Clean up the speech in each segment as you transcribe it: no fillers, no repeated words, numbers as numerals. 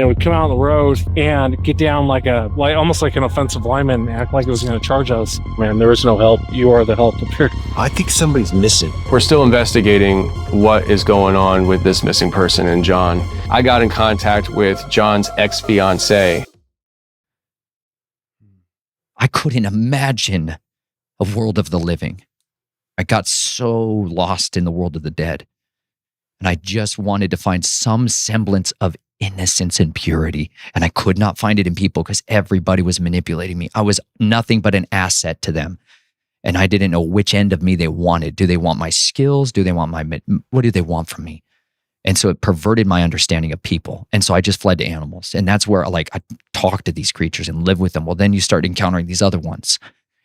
It would come out on the road and get down like almost like an offensive lineman and act like it was going to charge us. Man, there is no help. You are the help up here. I think somebody's missing. We're still investigating what is going on with this missing person and John. I got in contact with John's ex-fiancée. I couldn't imagine a world of the living. I got so lost in the world of the dead. And I just wanted to find some semblance of innocence and purity. And I could not find it in people because everybody was manipulating me. I was nothing but an asset to them. And I didn't know which end of me they wanted. Do they want my skills? Do they want what do they want from me? And so it perverted my understanding of people. And so I just fled to animals. And that's where I talk to these creatures and live with them. Well, then you start encountering these other ones,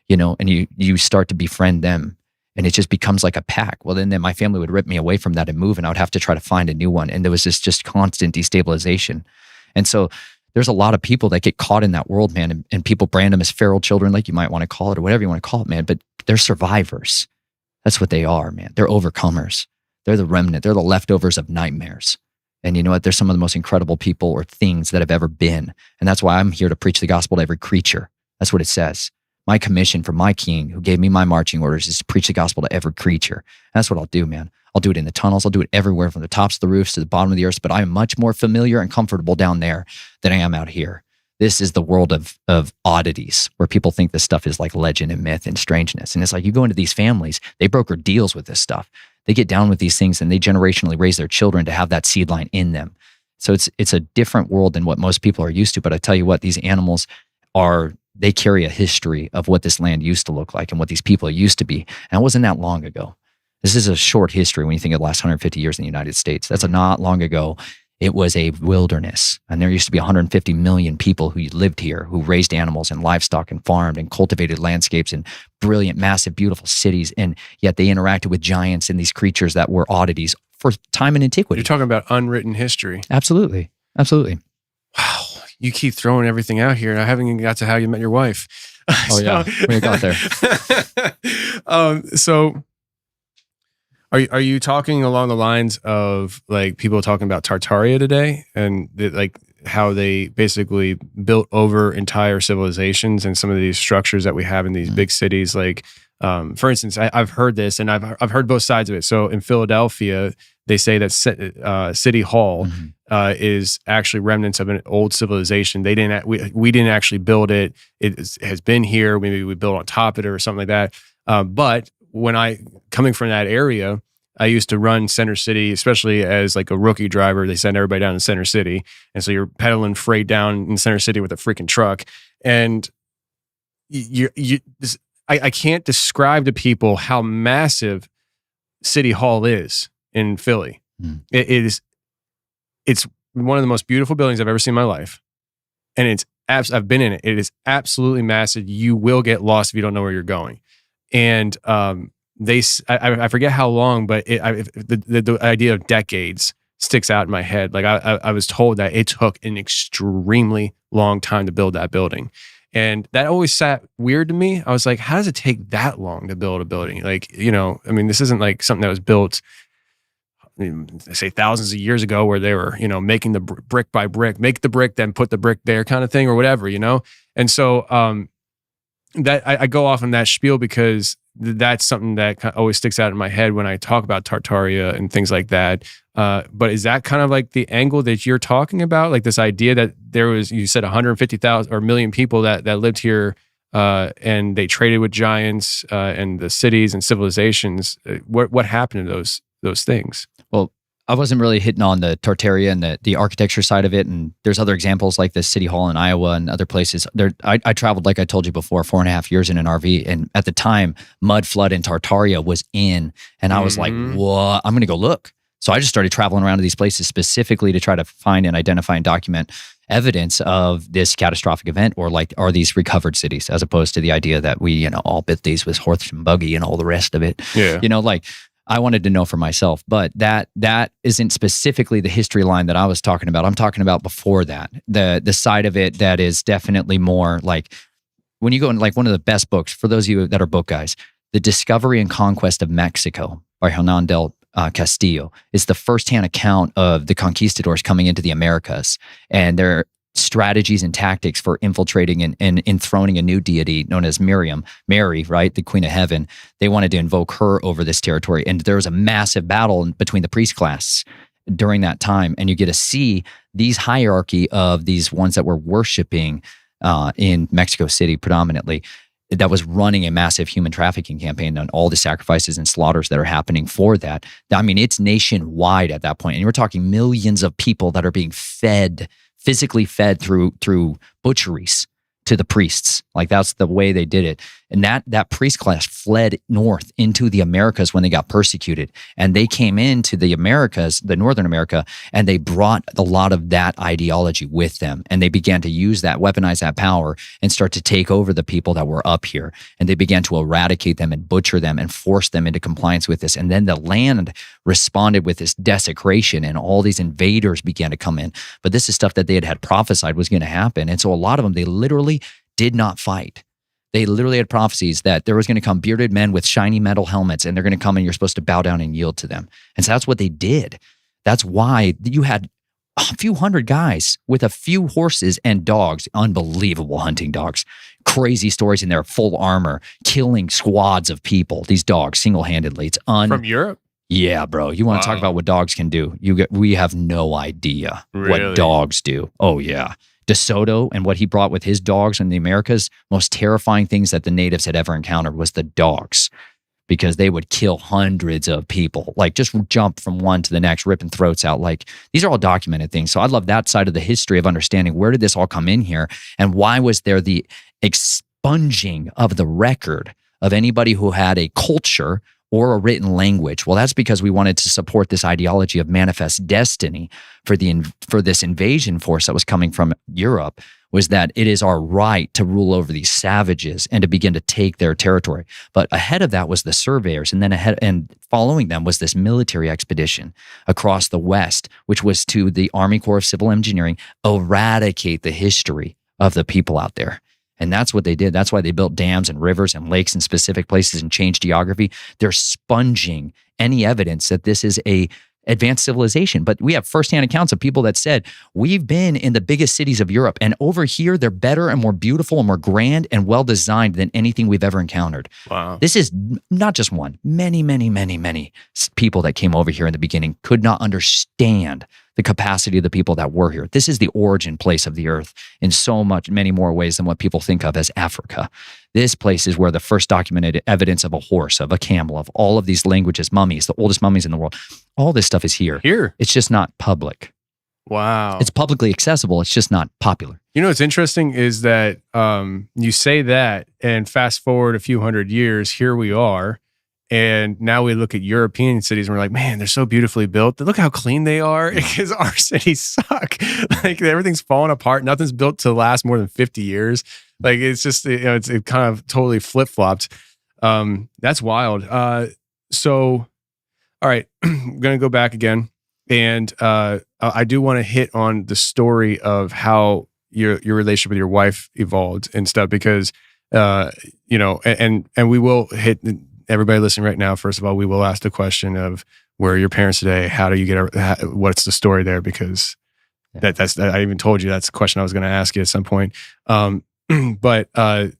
and you start to befriend them. And it just becomes like a pack. Well, then my family would rip me away from that and move, and I would have to try to find a new one. And there was this just constant destabilization. And so there's a lot of people that get caught in that world, man, and people brand them as feral children, like you might want to call it, or whatever you want to call it, man. But they're survivors. That's what they are, man. They're overcomers. They're the remnant. They're the leftovers of nightmares. And you know what? They're some of the most incredible people or things that have ever been. And that's why I'm here to preach the gospel to every creature. That's what it says. My commission from my king, who gave me my marching orders, is to preach the gospel to every creature. And that's what I'll do, man. I'll do it in the tunnels. I'll do it everywhere, from the tops of the roofs to the bottom of the earth. But I am much more familiar and comfortable down there than I am out here. This is the world of oddities, where people think this stuff is like legend and myth and strangeness. And it's like, you go into these families, they broker deals with this stuff. They get down with these things, and they generationally raise their children to have that seed line in them. So it's a different world than what most people are used to. But I tell you what, these animals they carry a history of what this land used to look like and what these people used to be. And it wasn't that long ago. This is a short history when you think of the last 150 years in the United States. That's not long ago. It was a wilderness. And there used to be 150 million people who lived here, who raised animals and livestock and farmed and cultivated landscapes and brilliant, massive, beautiful cities. And yet they interacted with giants and these creatures that were oddities for time and antiquity. You're talking about unwritten history. Absolutely. Absolutely. Wow. You keep throwing everything out here. I haven't even got to how you met your wife. Oh, yeah. We got there. So are you talking along the lines of like people talking about Tartaria today, and like how they basically built over entire civilizations and some of these structures that we have in these big cities? Like, for instance, I've heard this, and I've heard both sides of it. So in Philadelphia, they say that City Hall is actually remnants of an old civilization. We didn't actually build it. It has been here. Maybe we built on top of it or something like that. But when coming from that area, I used to run Center City, especially as like a rookie driver. They send everybody down to Center City. And so you're pedaling freight down in Center City with a freaking truck. And I can't describe to people how massive City Hall is in Philly. It's one of the most beautiful buildings I've ever seen in my life. And I've been in it. It is absolutely massive. You will get lost if you don't know where you're going. And I forget how long, but the idea of decades sticks out in my head. Like I was told that it took an extremely long time to build that building. And that always sat weird to me. I was like, how does it take that long to build a building? Like, this isn't like something that was built, say thousands of years ago, where they were, making the brick by brick, make the brick, then put the brick there kind of thing or whatever, And so that I go off on that spiel because that's something that always sticks out in my head when I talk about Tartaria and things like that. But is that kind of like the angle that you're talking about? Like this idea that there was, you said 150,000 or million people that lived here and they traded with giants and the cities and civilizations. What happened to those things? Well, I wasn't really hitting on the Tartaria and the architecture side of it. And there's other examples like the City Hall in Iowa and other places. I traveled, like I told you before, 4.5 years in an RV. And at the time, mud flood in Tartaria was in. And I was like, what? I'm going to go look. So I just started traveling around to these places specifically to try to find and identify and document evidence of this catastrophic event, or like, are these recovered cities, as opposed to the idea that we, all built these with horse and buggy and all the rest of it. Yeah. I wanted to know for myself, but that isn't specifically the history line that I was talking about. I'm talking about before that, the side of it that is definitely more like when you go in, like one of the best books for those of you that are book guys, The Discovery and Conquest of Mexico by Hernan del Castillo. It's the firsthand account of the conquistadors coming into the Americas and their strategies and tactics for infiltrating and enthroning a new deity known as Mary, right? The Queen of Heaven. They wanted to invoke her over this territory. And there was a massive battle between the priest class during that time. And you get to see these hierarchy of these ones that were worshiping in Mexico City predominantly, that was running a massive human trafficking campaign and all the sacrifices and slaughters that are happening for that. I mean, it's nationwide at that point. And we're talking millions of people that are being fed, physically fed through butcheries to the priests. Like that's the way they did it. And that priest class fled north into the Americas when they got persecuted. And they came into the Americas, the Northern America, and they brought a lot of that ideology with them. And they began to use that, weaponize that power and start to take over the people that were up here. And they began to eradicate them and butcher them and force them into compliance with this. And then the land responded with this desecration and all these invaders began to come in. But this is stuff that they had prophesied was going to happen. And so a lot of them, they literally did not fight. They literally had prophecies that there was going to come bearded men with shiny metal helmets and they're going to come and you're supposed to bow down and yield to them. And so that's what they did. That's why you had a few hundred guys with a few horses and dogs, unbelievable hunting dogs, crazy stories in there, full armor, killing squads of people, these dogs single-handedly. It's From Europe? Yeah, bro. You want to talk about what dogs can do? We have no idea Really? what dogs do. Oh, yeah. DeSoto and what he brought with his dogs in the Americas, most terrifying things that the natives had ever encountered was the dogs, because they would kill hundreds of people, like just jump from one to the next, ripping throats out. Like these are all documented things. So I love that side of the history of understanding where did this all come in here and why was there the expunging of the record of anybody who had a culture or a written language. Well, that's because we wanted to support this ideology of manifest destiny for this invasion force that was coming from Europe, was that it is our right to rule over these savages and to begin to take their territory. But ahead of that was the surveyors, and then following them was this military expedition across the West, which was to the Army Corps of Civil Engineering, eradicate the history of the people out there. And that's what they did. That's why they built dams and rivers and lakes in specific places and changed geography. They're sponging any evidence that this is a advanced civilization. But we have firsthand accounts of people that said, we've been in the biggest cities of Europe, and over here, they're better and more beautiful and more grand and well-designed than anything we've ever encountered. Wow. This is not just one. Many, many, many, many people that came over here in the beginning could not understand the capacity of the people that were here. This is the origin place of the earth in many more ways than what people think of as Africa. This place is where the first documented evidence of a horse, of a camel, of all of these languages, mummies, the oldest mummies in the world. All this stuff is here. Here? It's just not public. Wow. It's publicly accessible. It's just not popular. You know what's interesting is that you say that, and fast forward a few hundred years, here we are. And now we look at European cities and we're like, man, they're so beautifully built. Look how clean they are, because our cities suck. Like everything's falling apart. Nothing's built to last more than 50 years. Like it's just, it kind of totally flip-flopped. That's wild. So, all right, I'm going to go back again. And I do want to hit on the story of how your relationship with your wife evolved and stuff, because, and we will hit everybody listening right now. First of all, we will ask the question of where are your parents today? How do you what's the story there? Because that's I even told you that's the question I was going to ask you at some point. But I'm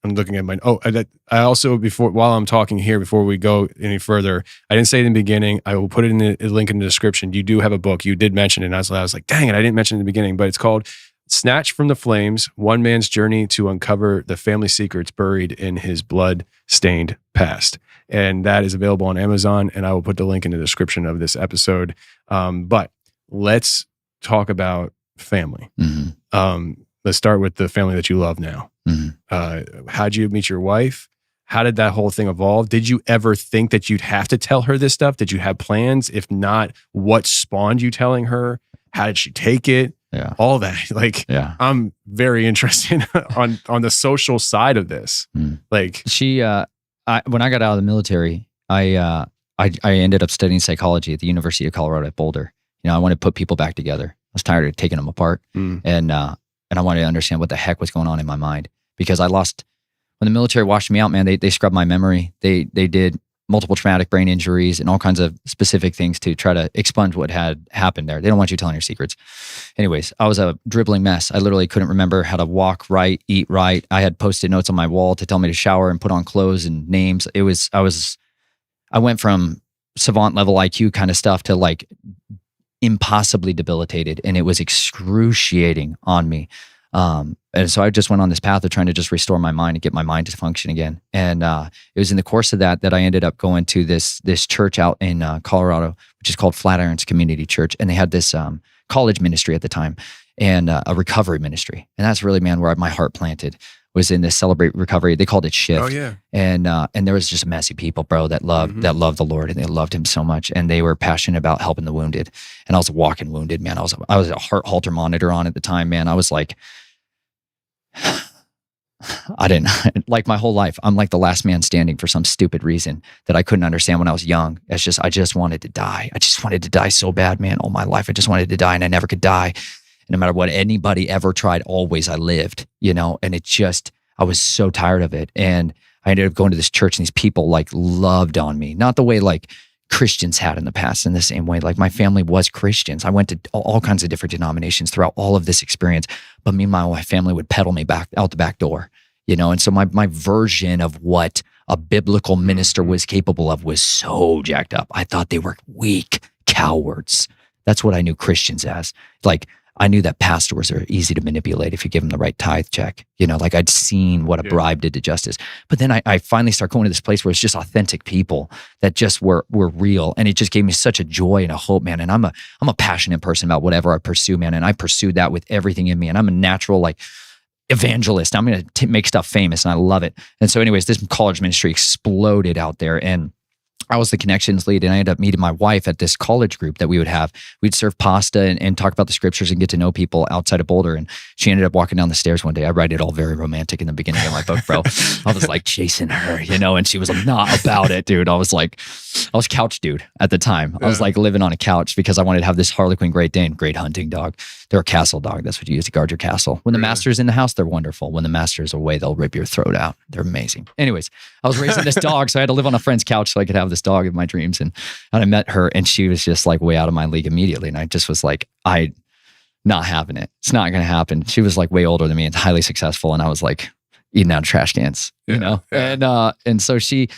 looking at I also, while I'm talking here, before we go any further, I didn't say it in the beginning. I will put it in a link in the description. You do have a book. You did mention it. And I was like, dang it, I didn't mention it in the beginning, but it's called Snatched from the Flames, One Man's Journey to Uncover the Family Secrets Buried in His Blood-Stained Past. And that is available on Amazon, and I will put the link in the description of this episode. But let's talk about family. Mm-hmm. Let's start with the family that you love now. Mm-hmm. How'd you meet your wife? How did that whole thing evolve? Did you ever think that you'd have to tell her this stuff? Did you have plans? If not, what spawned you telling her? How did she take it? Yeah. All that. Like, yeah. I'm very interested on the social side of this. Like she, when I got out of the military, I ended up studying psychology at the University of Colorado at Boulder. I wanted to put people back together. I was tired of taking them apart. And I wanted to understand what the heck was going on in my mind, because when the military washed me out, man, they scrubbed my memory. They did multiple traumatic brain injuries and all kinds of specific things to try to expunge what had happened there. They don't want you telling your secrets. Anyways, I was a dribbling mess. I literally couldn't remember how to walk right, eat right. I had Post-it notes on my wall to tell me to shower and put on clothes and names. I went from savant level IQ kind of stuff to like impossibly debilitated, and it was excruciating on me. And so I just went on this path of trying to just restore my mind and get my mind to function again. And it was in the course of that I ended up going to this church out in Colorado, which is called Flatirons Community Church. And they had this college ministry at the time and a recovery ministry. And that's really, man, where my heart planted, was in this Celebrate Recovery. They called it Shift. Oh, yeah. And there was just messy people, bro, that loved the Lord, and they loved him so much. And they were passionate about helping the wounded. And I was walking wounded, man. I was a heart halter monitor on at the time, man. I was like, I didn't like my whole life. I'm like the last man standing for some stupid reason that I couldn't understand when I was young. It's just, I just wanted to die. I just wanted to die so bad, man. All my life, I just wanted to die, and I never could die. And no matter what anybody ever tried, always I lived, you know, and it just, I was so tired of it. And I ended up going to this church, and these people like loved on me, not the way like Christians had in the past, in the same way. Like my family was Christians. I went to all kinds of different denominations throughout all of this experience. But meanwhile, my family would pedal me back out the back door, you know? And so my version of what a biblical minister was capable of was so jacked up. I thought they were weak cowards. That's what I knew Christians as. Like, I knew that pastors are easy to manipulate if you give them the right tithe check. You know, like I'd seen what a bribe did to justice. But then I finally start going to this place where it's just authentic people that just were real. And it just gave me such a joy and a hope, man. And I'm a passionate person about whatever I pursue, man. And I pursued that with everything in me. And I'm a natural like evangelist. I'm going to make stuff famous, and I love it. And so anyways, this college ministry exploded out there, and I was the connections lead, and I ended up meeting my wife at this college group that we would have. We'd serve pasta and talk about the scriptures and get to know people outside of Boulder. And she ended up walking down the stairs one day. I write it all very romantic in the beginning of my book, bro. I was like chasing her, you know, and she was like, not about it, dude. I was couch dude at the time. I was like living on a couch because I wanted to have this Harlequin Great Dane, great hunting dog. They're a castle dog. That's what you use to guard your castle. When the master's in the house, they're wonderful. When the master's away, they'll rip your throat out. They're amazing. Anyways, I was raising this dog, so I had to live on a friend's couch so I could have this dog in my dreams. And I met her, and she was just like way out of my league immediately. And I just was like, not having it. It's not going to happen. She was like way older than me and highly successful. And I was like eating out of trash cans, you know? Yeah. And so she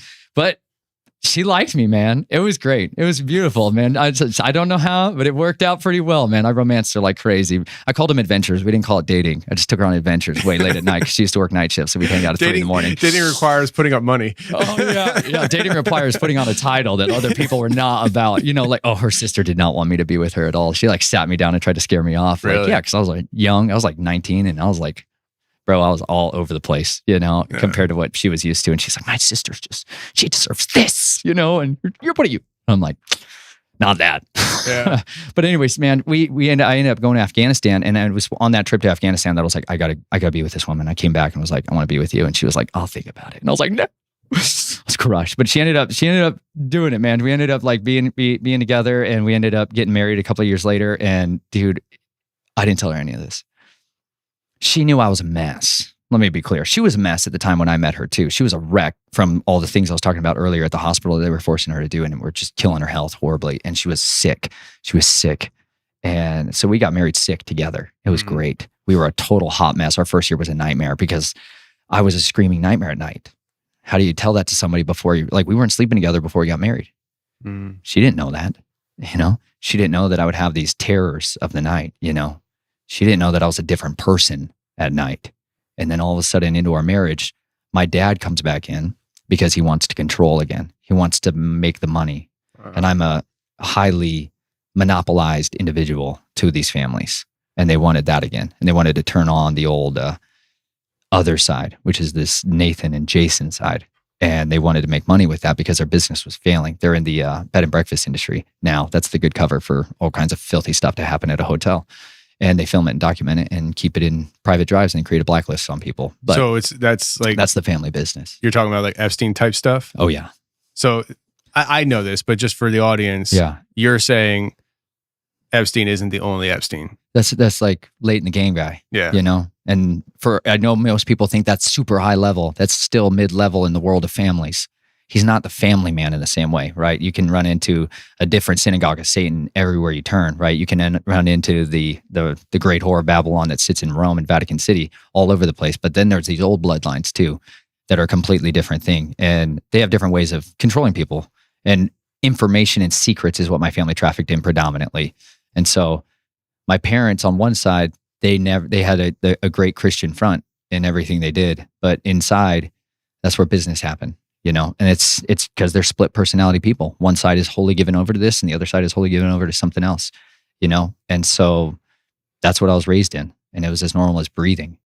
liked me, man. It was great. It was beautiful, man. I don't know how, but it worked out pretty well, man. I romanced her like crazy. I called them adventures. We didn't call it dating. I just took her on adventures way late at night because she used to work night shifts, so we'd hang out at 3 in the morning. Dating requires putting up money. Oh, yeah. Dating requires putting on a title that other people were not about. You know, like, oh, her sister did not want me to be with her at all. She like sat me down and tried to scare me off. Really? Like, yeah, because I was like young. I was like 19, and I was like, bro, I was all over the place, you know, compared to what she was used to. And she's like, my sister's she deserves this, you know, and you're putting you. I'm like, not that. Yeah. But anyways, man, I ended up going to Afghanistan, and I was on that trip to Afghanistan that I was like, I gotta be with this woman. I came back and was like, I want to be with you. And she was like, I'll think about it. And I was like, no. I was crushed. But she ended up doing it, man. We ended up like being together, and we ended up getting married a couple of years later. And dude, I didn't tell her any of this. She knew I was a mess. Let me be clear. She was a mess at the time when I met her too. She was a wreck from all the things I was talking about earlier at the hospital that they were forcing her to do, and were just killing her health horribly. And she was sick. And so we got married sick together. It was great. We were a total hot mess. Our first year was a nightmare because I was a screaming nightmare at night. How do you tell that to somebody before you, like we weren't sleeping together before we got married. She didn't know that, you know? She didn't know that I would have these terrors of the night, you know? She didn't know that I was a different person at night. And then all of a sudden into our marriage, my dad comes back in because he wants to control again. He wants to make the money. And I'm a highly monopolized individual to these families. And they wanted that again. And they wanted to turn on the old other side, which is this Nathan and Jason side. And they wanted to make money with that because their business was failing. They're in the bed and breakfast industry now. That's the good cover for all kinds of filthy stuff to happen at a hotel. And they film it and document it and keep it in private drives and create a blacklist on people. But so that's the family business. You're talking about like Epstein type stuff? Oh yeah. So I know this, but just for the audience, you're saying Epstein isn't the only Epstein. That's like late in the game guy. Yeah. You know? And I know most people think that's super high level. That's still mid-level in the world of families. he's not the family man in the same way, right? You can run into a different synagogue of Satan everywhere you turn, right? You can run into the great whore of Babylon that sits in Rome and Vatican City all over the place. But then there's these old bloodlines too that are a completely different thing. And they have different ways of controlling people. And information and secrets is what my family trafficked in predominantly. And so my parents on one side, they had a great Christian front in everything they did. But inside, that's where business happened. And it's because they're split personality people. One side is wholly given over to this and the other side is wholly given over to something else, And so that's what I was raised in. And it was as normal as breathing.